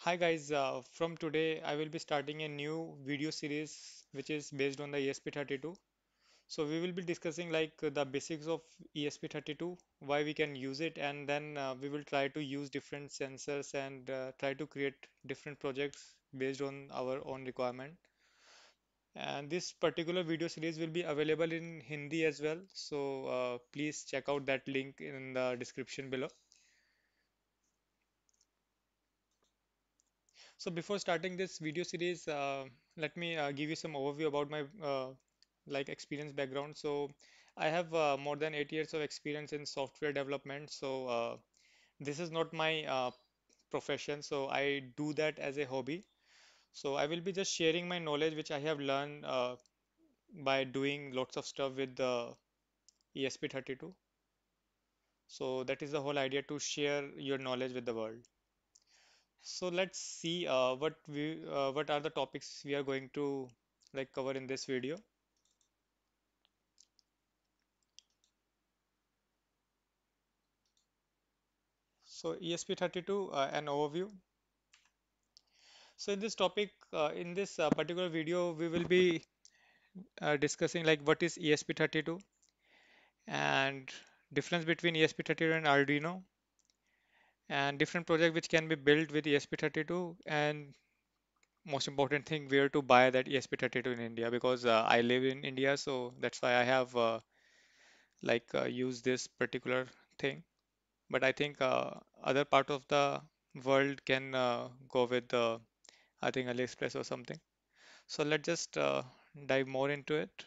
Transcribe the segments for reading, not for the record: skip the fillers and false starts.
Hi guys, from today I will be starting a new video series which is based on the ESP32. So we will be discussing the basics of ESP32, why we can use it, and then we will try to use different sensors and try to create different projects based on our own requirement. And this particular video series will be available in Hindi as well. So please check out that link in the description below. So before starting this video series, let me give you some overview about my experience background. So I have more than 8 years of experience in software development. So this is not my profession. So I do that as a hobby. So I will be just sharing my knowledge which I have learned by doing lots of stuff with the ESP32. So that is the whole idea, to share your knowledge with the world. So let's see what are the topics we are going to cover in this video. So ESP32, an overview. So in this topic, in this particular video, we will be discussing like what is ESP32 and difference between ESP32 and Arduino, and different project which can be built with ESP32, and most important thing, where to buy that ESP32 in India, because I live in India, so that's why I have use this particular thing. But I think other part of the world can go with I think AliExpress or something. So let's just dive more into it.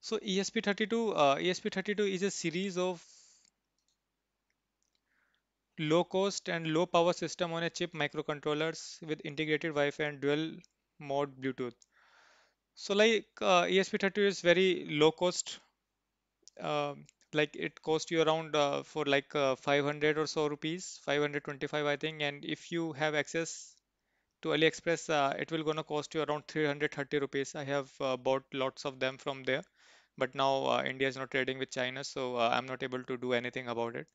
So ESP32 is a series of low cost and low power system on a chip microcontrollers with integrated Wi-Fi and dual mode Bluetooth. So ESP32 is very low cost. Like it cost you around for 500 or so rupees, 525 I think, and if you have access to AliExpress, it will gonna cost you around 330 rupees. I have bought lots of them from there, but now India is not trading with China, so I'm not able to do anything about it.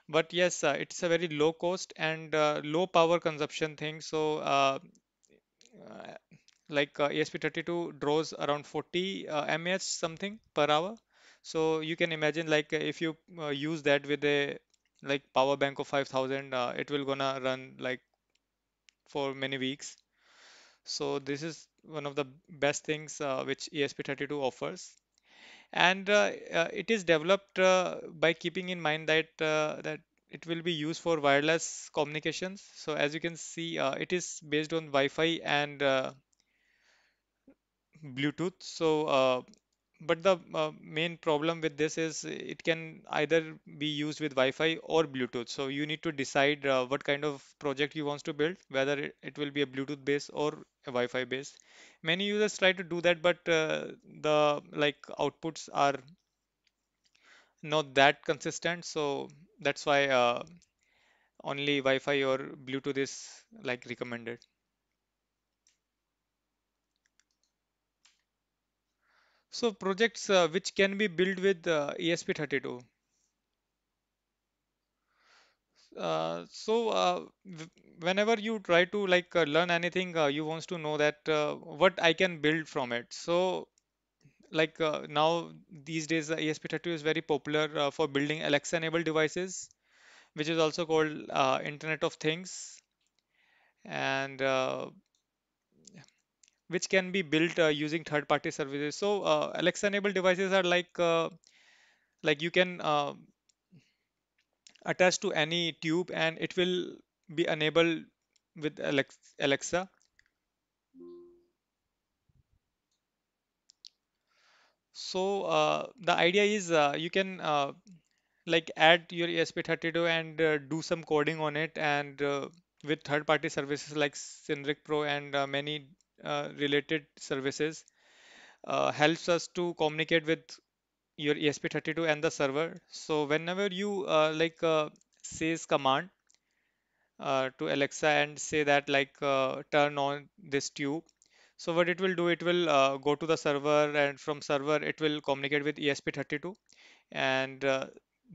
But yes, it's a very low cost and low power consumption thing. So uh, ESP32 draws around 40 mAh something per hour. So you can imagine if you use that with a power bank of 5000, it will gonna run for many weeks. So this is one of the best things which ESP32 offers, and it is developed by keeping in mind that it will be used for wireless communications. So as you can see, it is based on Wi-Fi and Bluetooth. So but the main problem with this is it can either be used with Wi-Fi or Bluetooth. So you need to decide what kind of project you want to build, whether it will be a Bluetooth based or a Wi-Fi based. Many users try to do that, but the outputs are not that consistent. So that's why only Wi-Fi or Bluetooth is recommended. So projects which can be built with ESP32. Whenever you try to learn anything, you wants to know that what I can build from it. So now these days, ESP32 is very popular for building Alexa-enabled devices, which is also called Internet of Things, and which can be built using third-party services. So Alexa-enabled devices are like you can attach to any tube, and it will be enabled with Alexa. So the idea is you can add your ESP32 and do some coding on it, and with third-party services like Synric Pro and many related services, helps us to communicate with your ESP32 and the server. So whenever you says command to Alexa and say that turn on this tube. So what it will do, it will go to the server, and from server it will communicate with ESP32, and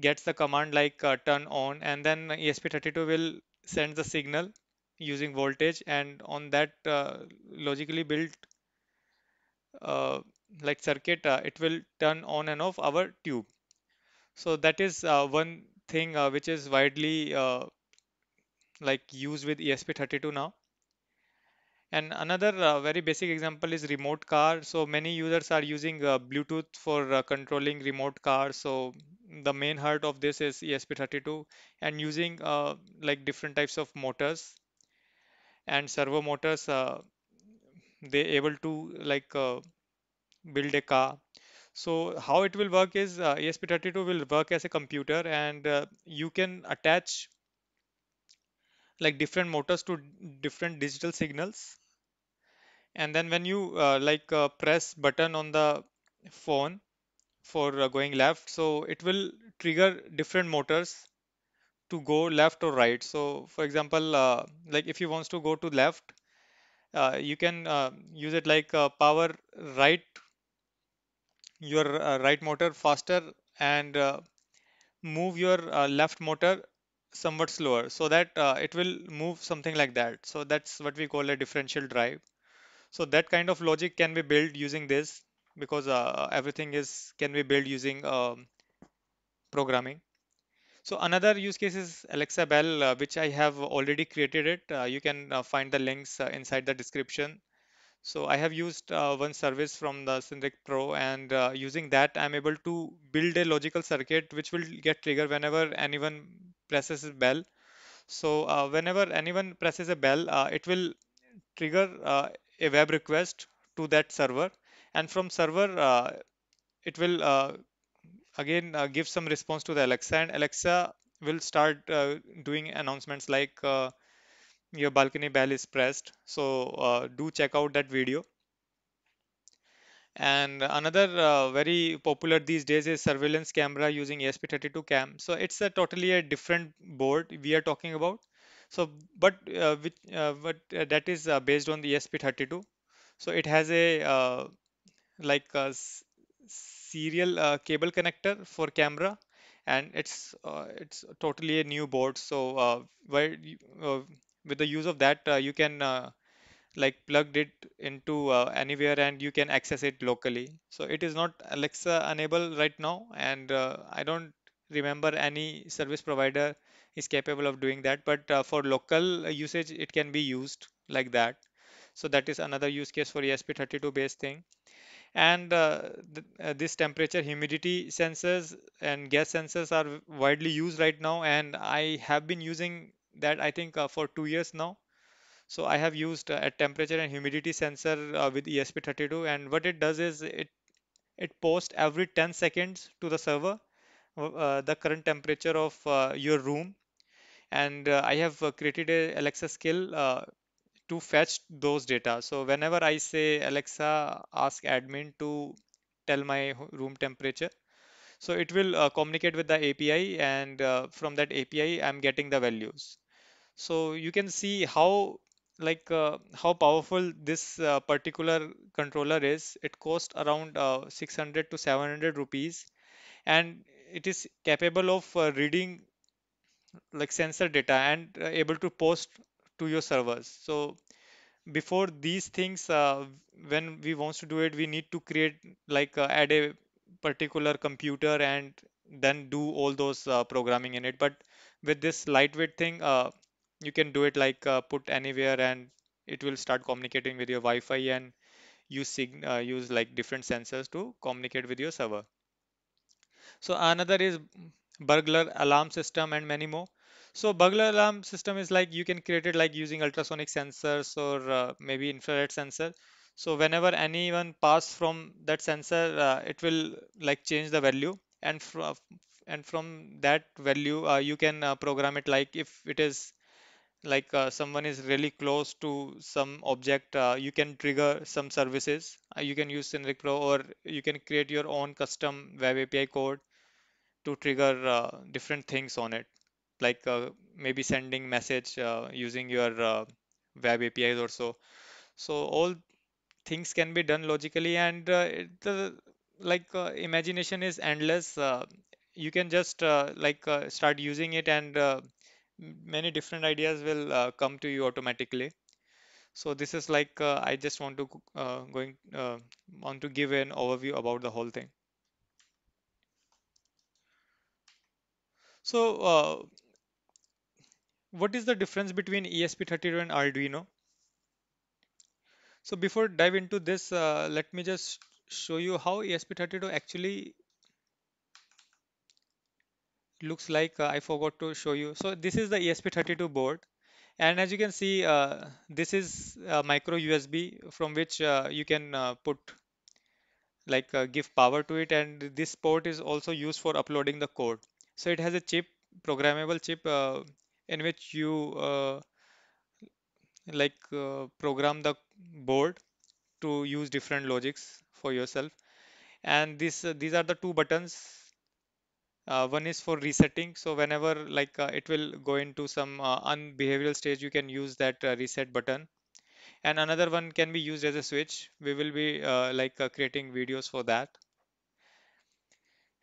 gets the command like turn on, and then ESP32 will send the signal using voltage, and on that logically built uh, like circuit, it will turn on and off our tube. So that is one thing which is widely like used with ESP32 now. And another very basic example is remote car. So many users are using Bluetooth for controlling remote cars. So the main heart of this is ESP32, and using like different types of motors and servo motors, they able to like build a car. So how it will work is ESP32 will work as a computer, and you can attach like different motors to different digital signals, and then when you press button on the phone for going left, so it will trigger different motors to go left or right. So for example, like if you wants to go to left, you can use it like power right your right motor faster, and move your left motor somewhat slower, so that it will move something like that. So that's what we call a differential drive. So that kind of logic can be built using this, because everything is can be built using programming. So another use case is Alexa Bell, which I have already created it. You can find the links inside the description. So I have used one service from the Syndic Pro, and using that, I'm able to build a logical circuit which will get triggered whenever anyone presses a bell. So whenever anyone presses a bell, it will trigger a web request to that server, and from server, it will again give some response to the Alexa, and Alexa will start doing announcements like your balcony bell is pressed. So do check out that video. And another very popular these days is surveillance camera using ESP32 cam. So it's a totally a different board we are talking about. So, but that is based on the ESP32. So it has a like a serial cable connector for camera, and it's totally a new board. So with the use of that, you can like plugged it into anywhere, and you can access it locally. So it is not Alexa enable right now, and I don't remember any service provider is capable of doing that, but for local usage it can be used like that. So that is another use case for ESP32 based thing. And this temperature humidity sensors and gas sensors are widely used right now, and I have been using that, I think for 2 years now. So I have used a temperature and humidity sensor with ESP32, and what it does is it posts every 10 seconds to the server the current temperature of your room. And I have created a Alexa skill to fetch those data. So whenever I say Alexa, ask admin to tell my room temperature, so it will communicate with the API, and from that API I'm getting the values. So you can see how powerful this particular controller is. It costs around 600 to 700 rupees, and it is capable of reading like sensor data and able to post to your servers. So before these things, when we wants to do it, we need to create add a particular computer and then do all those programming in it. But with this lightweight thing, you can do it like put anywhere, and it will start communicating with your Wi-Fi, and use like different sensors to communicate with your server. So another is burglar alarm system and many more. So burglar alarm system is like you can create it like using ultrasonic sensors or maybe infrared sensor. So whenever anyone pass from that sensor, it will like change the value, and from that value, you can program it like if it is like someone is really close to some object, you can trigger some services. You can use Synric Pro, or you can create your own custom web API code to trigger different things on it, like maybe sending message using your web APIs or so. So all things can be done logically, and the imagination is endless. you can just start using it, and many different ideas will come to you automatically. So this is I just want to going want to give an overview about the whole thing. So what is the difference between ESP32 and Arduino? So before dive into this, let me just show you how ESP32 actually looks like. I forgot to show you. So this is the ESP32 board, and as you can see, this is a micro USB from which you can put give power to it, and this port is also used for uploading the code. So it has a chip, programmable chip, in which you program the board to use different logics for yourself. And these are the two buttons. One is for resetting, so whenever it will go into some unbehavioral stage, you can use that reset button. And another one can be used as a switch. We will be creating videos for that.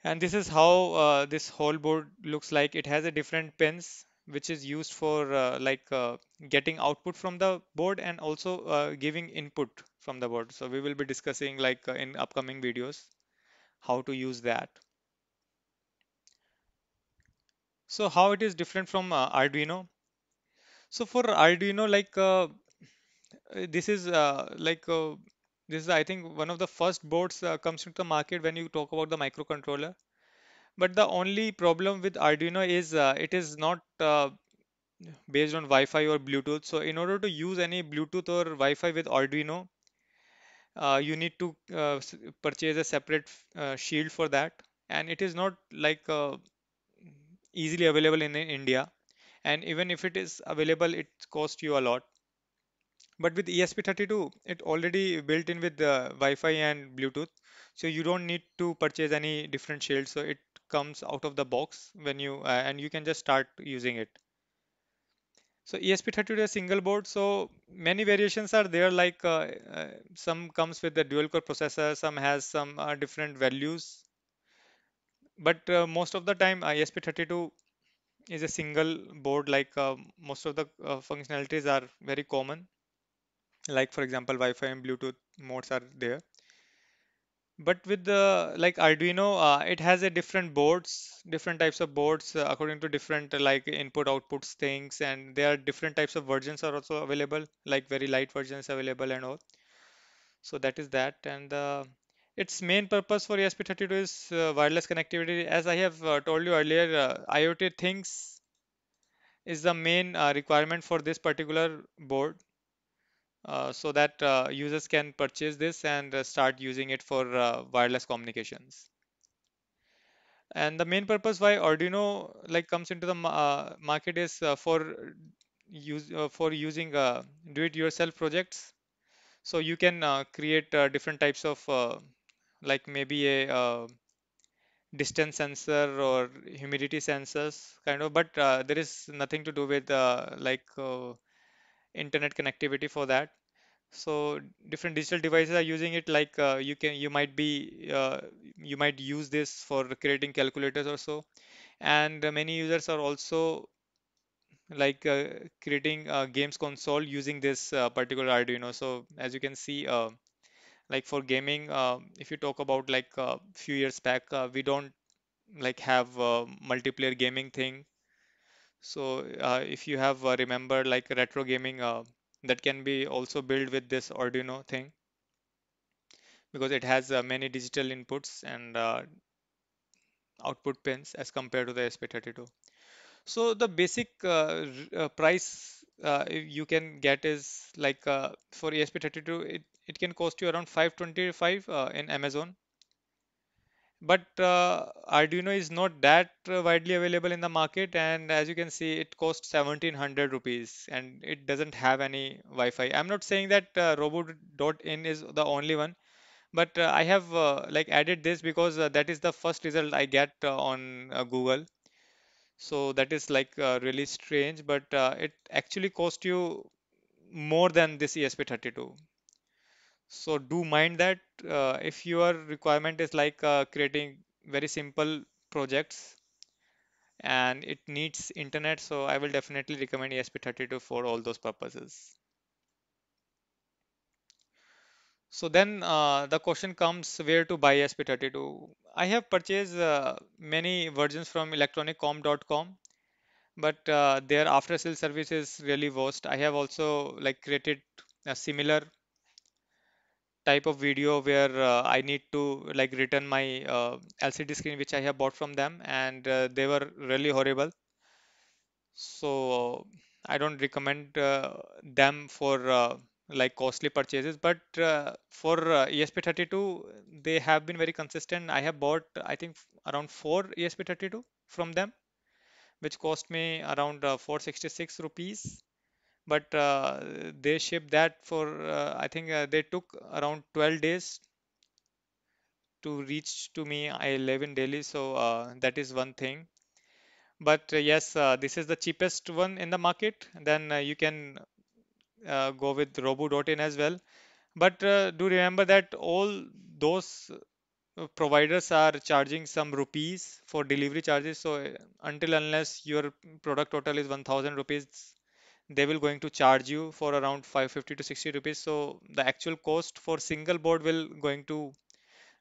And this is how this whole board looks like. It has a different pins which is used for getting output from the board, and also giving input from the board. So we will be discussing in upcoming videos how to use that. So how it is different from Arduino? So for Arduino, this is this is, I think, one of the first boards comes into the market when you talk about the microcontroller. But the only problem with Arduino is it is not based on Wi-Fi or Bluetooth. So in order to use any Bluetooth or Wi-Fi with Arduino, you need to purchase a separate shield for that, and it is not easily available in India. And even if it is available, it costs you a lot. But with ESP32, it already built in with the Wi-Fi and Bluetooth, so you don't need to purchase any different shield. So it comes out of the box when you and you can just start using it. So ESP32 is a single board, so many variations are there. Some comes with the dual core processor, some has some different values. But most of the time, ESP32 is a single board. Most of the functionalities are very common. Like for example, Wi-Fi and Bluetooth modes are there. But with the Arduino, it has a different boards, different types of boards according to different input outputs things, and there are different types of versions are also available, like very light versions available and all. So that is that, and its main purpose for ESP32 is wireless connectivity. As I have told you earlier, IoT things is the main requirement for this particular board, so that users can purchase this and start using it for wireless communications. And the main purpose why Arduino comes into the market is for using do-it-yourself projects. So you can create different types of maybe a distance sensor or humidity sensors kind of, but there is nothing to do with internet connectivity for that. So different digital devices are using it. You might use this for creating calculators or so. And many users are also creating games console using this particular Arduino. So as you can see, for gaming, if you talk about few years back, we don't have multiplayer gaming thing. So if you have remember retro gaming, that can be also built with this Arduino thing, because it has many digital inputs and output pins as compared to the SP32. So the basic price you can get is for ESP32, it can cost you around 525 in Amazon. But Arduino is not that widely available in the market, and as you can see, it costs 1700 rupees, and it doesn't have any Wi-Fi. I'm not saying that Robo.in is the only one, but I have added this because that is the first result I get on Google. So that is really strange, but it actually cost you more than this ESP32. So do mind that if your requirement is creating very simple projects and it needs internet, so I will definitely recommend ESP32 for all those purposes. So then the question comes where to buy ESP32. I have purchased many versions from electroniccom.com, but their after sale service is really worst. I have also like created a similar type of video where I need to like return my LCD screen which I have bought from them, and they were really horrible. So I don't recommend them for like costly purchases. But for ESP32, they have been very consistent. I have bought I think around four ESP32 from them, which cost me around 466 rupees. But they shipped that for I think they took around 12 days to reach to me. I live in Delhi, so that is one thing. But yes, this is the cheapest one in the market. Then you can go with Robo.in as well. But do remember that all those providers are charging some rupees for delivery charges. So until unless your product total is 1000 rupees, they will going to charge you for around 550 to 60 rupees. So the actual cost for single board will going to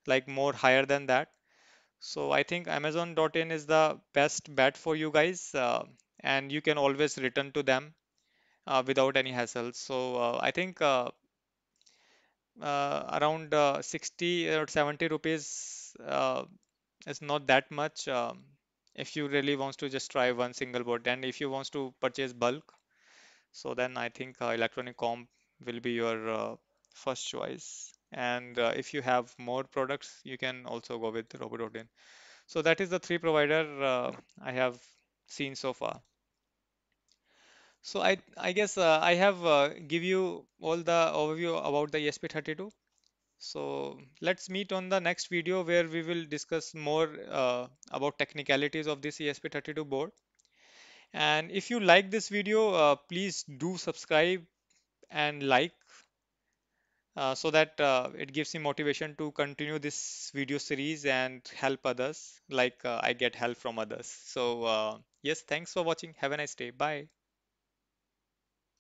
like more higher than that. So I think Amazon.in is the best bet for you guys, and you can always return to them without any hassle. So I think around 60 or 70 rupees is not that much if you really wants to just try one single board. And if you wants to purchase bulk, so then I think electronic comp will be your first choice. And if you have more products, you can also go with Robo.in. So that is the three provider I have seen so far. So I guess I have give you all the overview about the ESP32. So let's meet on the next video where we will discuss more about technicalities of this ESP32 board. And if you like this video, please do subscribe and like so that it gives me motivation to continue this video series and help others like I get help from others. So yes, thanks for watching. Have a nice day. Bye.